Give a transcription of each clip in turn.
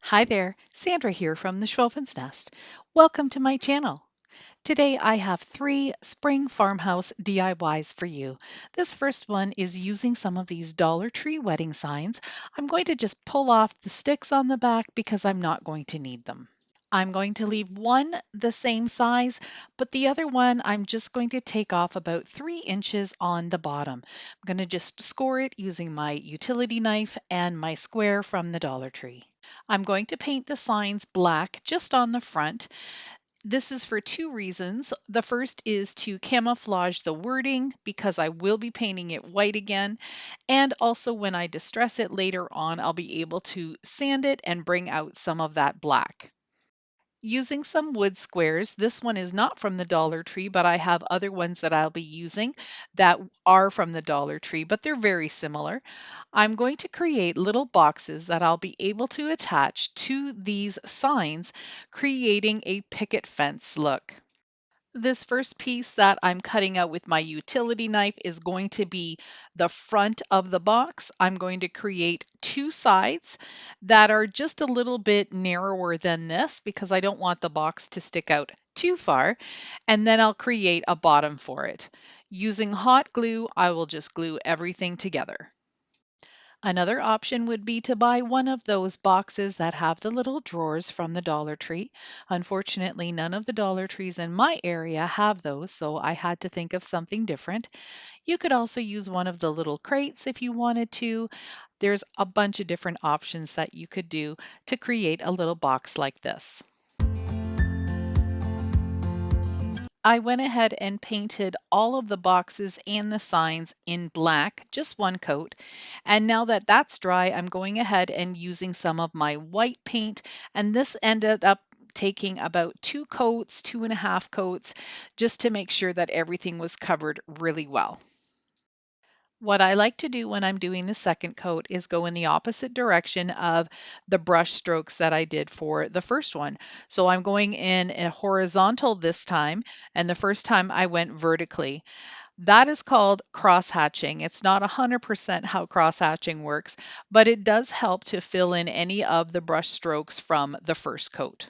Hi there, Sandra here from the Schwowin's Nest. Welcome to my channel. Today I have 3 spring farmhouse DIYs for you. This first one is using some of these Dollar Tree wedding signs. I'm going to just pull off the sticks on the back because I'm not going to need them. I'm going to leave one the same size, but the other one I'm just going to take off about 3 inches on the bottom. I'm going to just score it using my utility knife and my square from the Dollar Tree. I'm going to paint the signs black just on the front. This is for 2 reasons. The first is to camouflage the wording because I will be painting it white again. And also when I distress it later on, I'll be able to sand it and bring out some of that black. Using some wood squares. This one is not from the Dollar Tree, but I have other ones that I'll be using that are from the Dollar Tree, but they're very similar. I'm going to create little boxes that I'll be able to attach to these signs, creating a picket fence look. This first piece that I'm cutting out with my utility knife is going to be the front of the box. I'm going to create 2 sides that are just a little bit narrower than this because I don't want the box to stick out too far. And then I'll create a bottom for it. Using hot glue, I will just glue everything together. Another option would be to buy one of those boxes that have the little drawers from the Dollar Tree. Unfortunately, none of the Dollar Trees in my area have those, so I had to think of something different. You could also use one of the little crates if you wanted to. There's a bunch of different options that you could do to create a little box like this. I went ahead and painted all of the boxes and the signs in black, just one coat. And now that that's dry, I'm going ahead and using some of my white paint. And this ended up taking about 2 coats, 2.5 coats, just to make sure that everything was covered really well. What I like to do when I'm doing the second coat is go in the opposite direction of the brush strokes that I did for the first one. So I'm going in a horizontal this time, and the first time I went vertically. That is called cross hatching. It's not 100% how cross hatching works, but it does help to fill in any of the brush strokes from the first coat.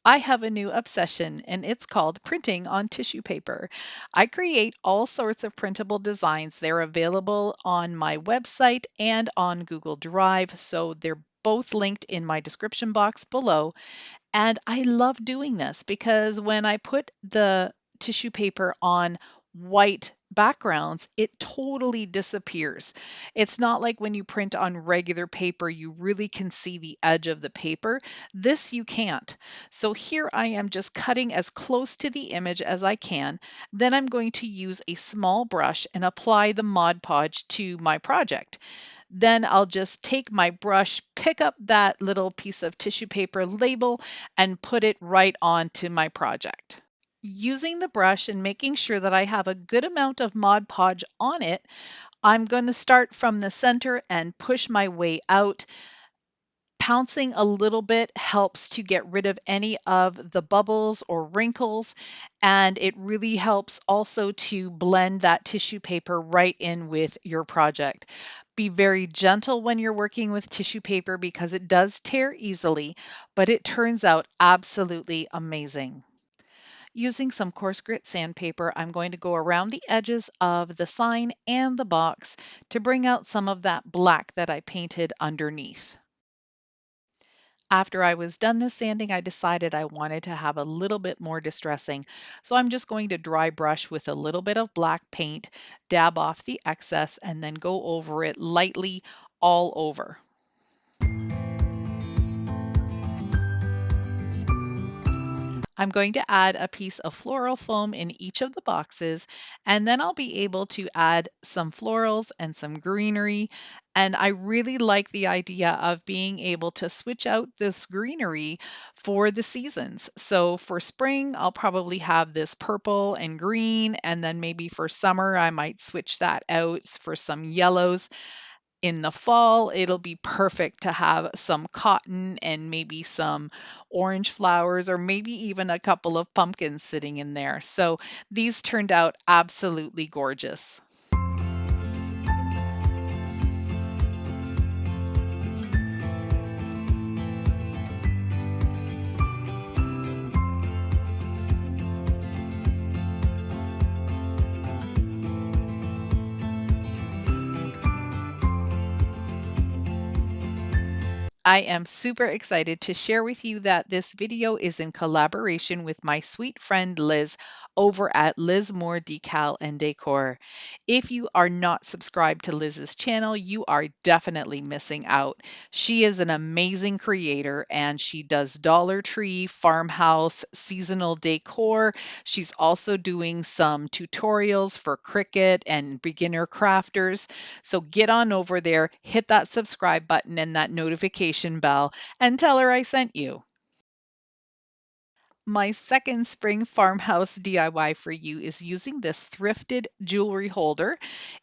I have a new obsession and it's called printing on tissue paper. I create all sorts of printable designs. They're available on my website and on Google Drive, so they're both linked in my description box below. And I love doing this because when I put the tissue paper on white backgrounds, it totally disappears. It's not like when you print on regular paper, you really can see the edge of the paper. This you can't. So here I am just cutting as close to the image as I can. Then I'm going to use a small brush and apply the Mod Podge to my project. Then I'll just take my brush, pick up that little piece of tissue paper label, and put it right onto my project. Using the brush and making sure that I have a good amount of Mod Podge on it, I'm going to start from the center and push my way out. Pouncing a little bit helps to get rid of any of the bubbles or wrinkles, and it really helps also to blend that tissue paper right in with your project. Be very gentle when you're working with tissue paper because it does tear easily, but it turns out absolutely amazing. Using some coarse grit sandpaper, I'm going to go around the edges of the sign and the box to bring out some of that black that I painted underneath. After I was done this sanding, I decided I wanted to have a little bit more distressing. So I'm just going to dry brush with a little bit of black paint, dab off the excess, and then go over it lightly all over. I'm going to add a piece of floral foam in each of the boxes, and then I'll be able to add some florals and some greenery. And I really like the idea of being able to switch out this greenery for the seasons. So for spring, I'll probably have this purple and green, and then maybe for summer, I might switch that out for some yellows. In the fall, it'll be perfect to have some cotton and maybe some orange flowers or maybe even a couple of pumpkins sitting in there. So these turned out absolutely gorgeous. I am super excited to share with you that this video is in collaboration with my sweet friend Liz over at Liz Moore Decal and Decor. If you are not subscribed to Liz's channel, you are definitely missing out. She is an amazing creator and she does Dollar Tree, farmhouse, seasonal decor. She's also doing some tutorials for Cricut and beginner crafters. So get on over there, hit that subscribe button and that notification bell, and tell her I sent you. My second spring farmhouse DIY for you is using this thrifted jewelry holder.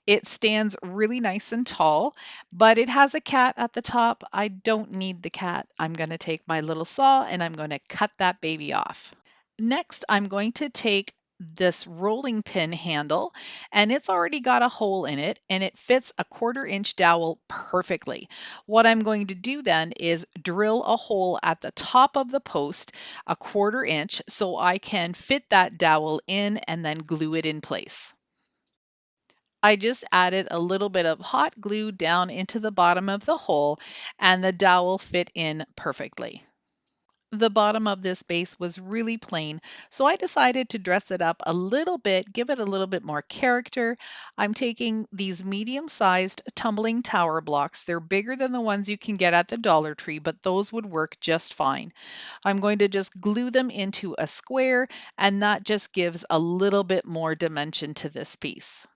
It stands really nice and tall, but it has a cat at the top. I don't need the cat. I'm going to take my little saw and I'm going to cut that baby off. Next, I'm going to take this rolling pin handle and it's already got a hole in it and it fits a 1/4 inch dowel perfectly. What I'm going to do then is drill a hole at the top of the post a 1/4 inch so I can fit that dowel in and then glue it in place. I just added a little bit of hot glue down into the bottom of the hole and the dowel fit in perfectly. The bottom of this base was really plain, so I decided to dress it up a little bit, give it a little bit more character. I'm taking these medium-sized tumbling tower blocks. They're bigger than the ones you can get at the Dollar Tree, but those would work just fine. I'm going to just glue them into a square, and that just gives a little bit more dimension to this piece.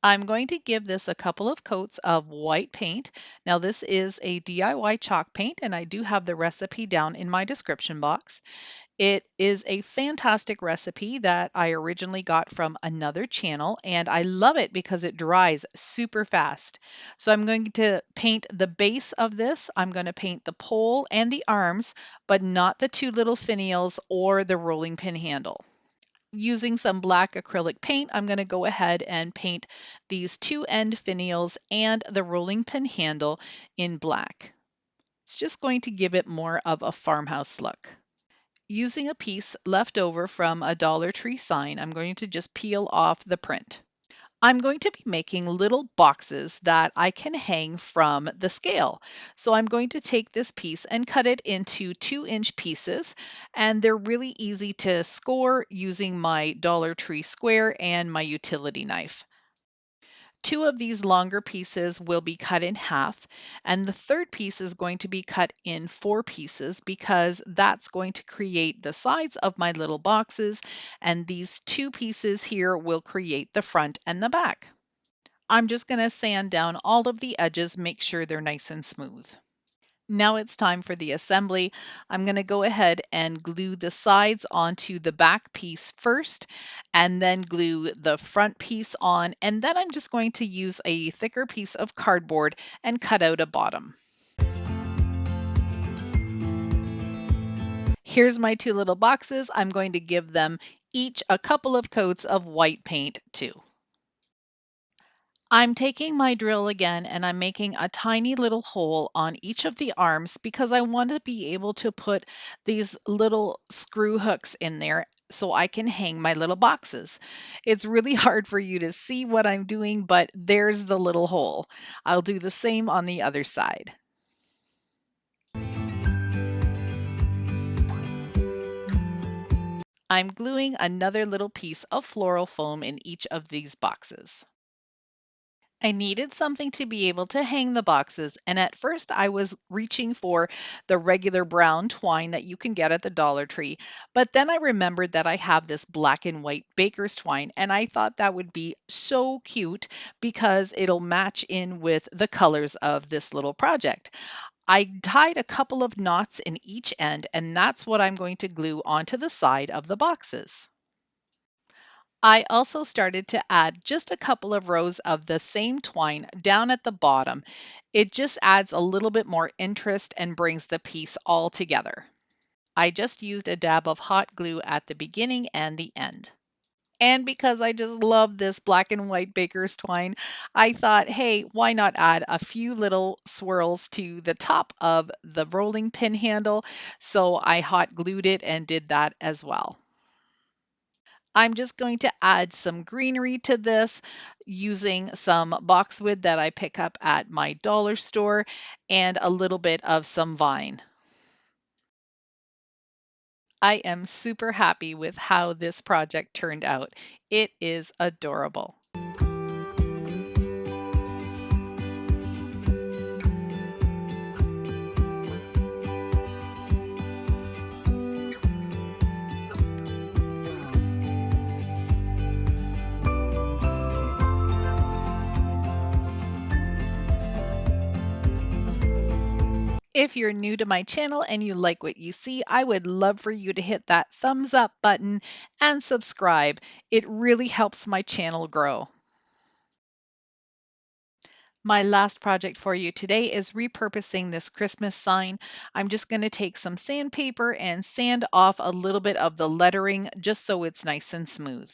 I'm going to give this a couple of coats of white paint. Now this is a DIY chalk paint and I do have the recipe down in my description box. It is a fantastic recipe that I originally got from another channel and I love it because it dries super fast. So I'm going to paint the base of this. I'm going to paint the pole and the arms, but not the two little finials or the rolling pin handle. Using some black acrylic paint, I'm going to go ahead and paint these two end finials and the rolling pin handle in black. It's just going to give it more of a farmhouse look. Using a piece left over from a Dollar Tree sign, I'm going to just peel off the print. I'm going to be making little boxes that I can hang from the scale. So I'm going to take this piece and cut it into 2-inch pieces, and they're really easy to score using my Dollar Tree square and my utility knife. Two of these longer pieces will be cut in half, and the third piece is going to be cut in 4 pieces because that's going to create the sides of my little boxes, and these 2 pieces here will create the front and the back. I'm just going to sand down all of the edges, make sure they're nice and smooth. Now it's time for the assembly. I'm going to go ahead and glue the sides onto the back piece first, and then glue the front piece on, and then I'm just going to use a thicker piece of cardboard and cut out a bottom. Here's my 2 little boxes. I'm going to give them each a couple of coats of white paint too. I'm taking my drill again and I'm making a tiny little hole on each of the arms because I want to be able to put these little screw hooks in there so I can hang my little boxes. It's really hard for you to see what I'm doing, but there's the little hole. I'll do the same on the other side. I'm gluing another little piece of floral foam in each of these boxes. I needed something to be able to hang the boxes, and at first I was reaching for the regular brown twine that you can get at the Dollar Tree, but then I remembered that I have this black and white baker's twine, and I thought that would be so cute because it'll match in with the colors of this little project. I tied a couple of knots in each end, and that's what I'm going to glue onto the side of the boxes. I also started to add just a couple of rows of the same twine down at the bottom. It just adds a little bit more interest and brings the piece all together. I just used a dab of hot glue at the beginning and the end. And because I just love this black and white baker's twine, I thought, hey, why not add a few little swirls to the top of the rolling pin handle? So I hot glued it and did that as well. I'm just going to add some greenery to this using some boxwood that I pick up at my dollar store and a little bit of some vine. I am super happy with how this project turned out. It is adorable. If you're new to my channel and you like what you see, I would love for you to hit that thumbs up button and subscribe. It really helps my channel grow. My last project for you today is repurposing this Christmas sign. I'm just going to take some sandpaper and sand off a little bit of the lettering just so it's nice and smooth.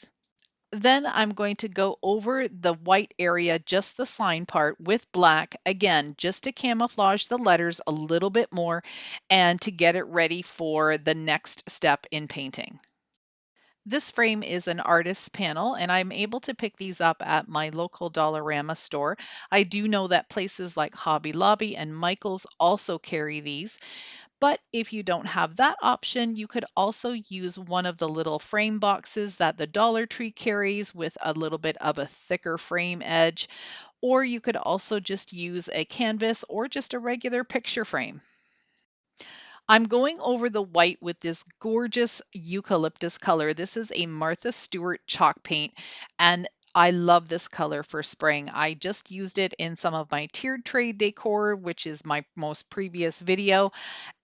Then I'm going to go over the white area, just the sign part, with black, again, just to camouflage the letters a little bit more and to get it ready for the next step in painting. This frame is an artist's panel, and I'm able to pick these up at my local Dollarama store. I do know that places like Hobby Lobby and Michael's also carry these. But if you don't have that option, you could also use one of the little frame boxes that the Dollar Tree carries with a little bit of a thicker frame edge, or you could also just use a canvas or just a regular picture frame. I'm going over the white with this gorgeous eucalyptus color. This is a Martha Stewart chalk paint, and I love this color for spring. I just used it in some of my tiered tray decor, which is my most previous video,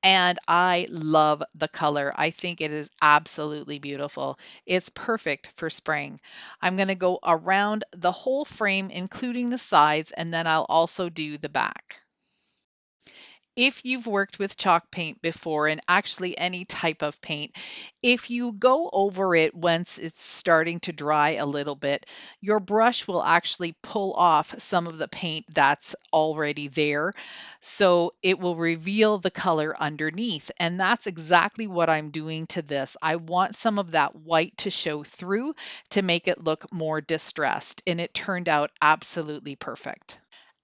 and I love the color. I think it is absolutely beautiful. It's perfect for spring. I'm going to go around the whole frame, including the sides, and then I'll also do the back. If you've worked with chalk paint before, and actually any type of paint, if you go over it once it's starting to dry a little bit, your brush will actually pull off some of the paint that's already there. So it will reveal the color underneath. And that's exactly what I'm doing to this. I want some of that white to show through to make it look more distressed. And it turned out absolutely perfect.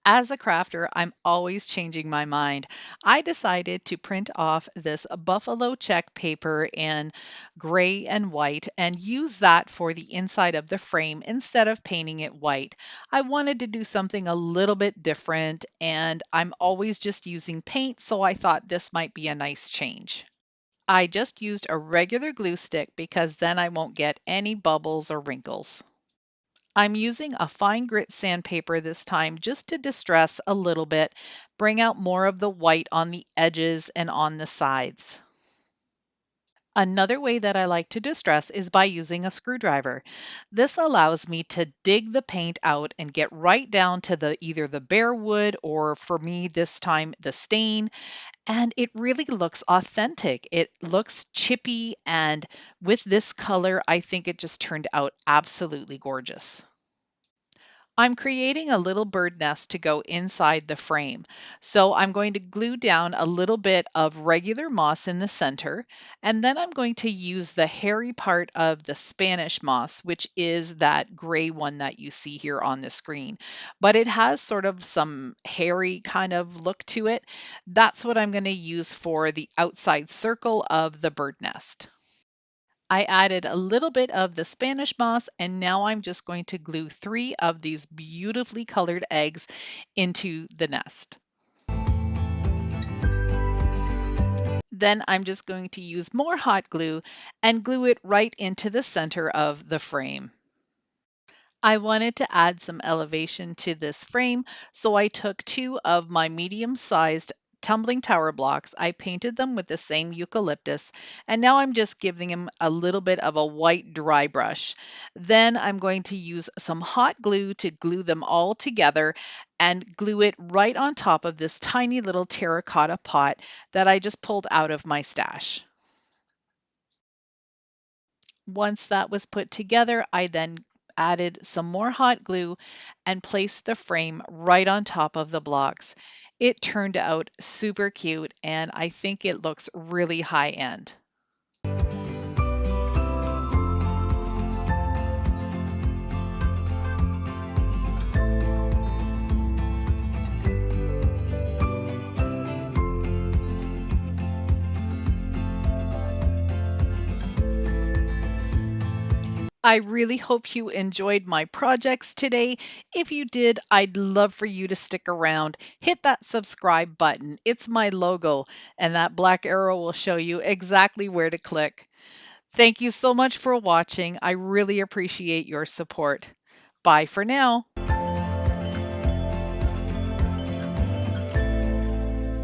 As a crafter, I'm always changing my mind. I decided to print off this buffalo check paper in gray and white and use that for the inside of the frame instead of painting it white. I wanted to do something a little bit different, and I'm always just using paint, so I thought this might be a nice change. I just used a regular glue stick because then I won't get any bubbles or wrinkles. I'm using a fine grit sandpaper this time just to distress a little bit, bring out more of the white on the edges and on the sides. Another way that I like to distress is by using a screwdriver. This allows me to dig the paint out and get right down to either the bare wood or, for me this time, the stain, and it really looks authentic. It looks chippy, and with this color, I think it just turned out absolutely gorgeous. I'm creating a little bird nest to go inside the frame. So I'm going to glue down a little bit of regular moss in the center, and then I'm going to use the hairy part of the Spanish moss, which is that gray one that you see here on the screen. But it has sort of some hairy kind of look to it. That's what I'm going to use for the outside circle of the bird nest. I added a little bit of the Spanish moss, and now I'm just going to glue 3 of these beautifully colored eggs into the nest. Then I'm just going to use more hot glue and glue it right into the center of the frame. I wanted to add some elevation to this frame, so I took 2 of my medium-sized tumbling tower blocks. I painted them with the same eucalyptus, and now I'm just giving them a little bit of a white dry brush. Then I'm going to use some hot glue to glue them all together and glue it right on top of this tiny little terracotta pot that I just pulled out of my stash. Once that was put together, I then added some more hot glue and placed the frame right on top of the blocks. It turned out super cute, and I think it looks really high end. I really hope you enjoyed my projects today. If you did, I'd love for you to stick around. Hit that subscribe button. It's my logo, and that black arrow will show you exactly where to click. Thank you so much for watching. I really appreciate your support. Bye for now.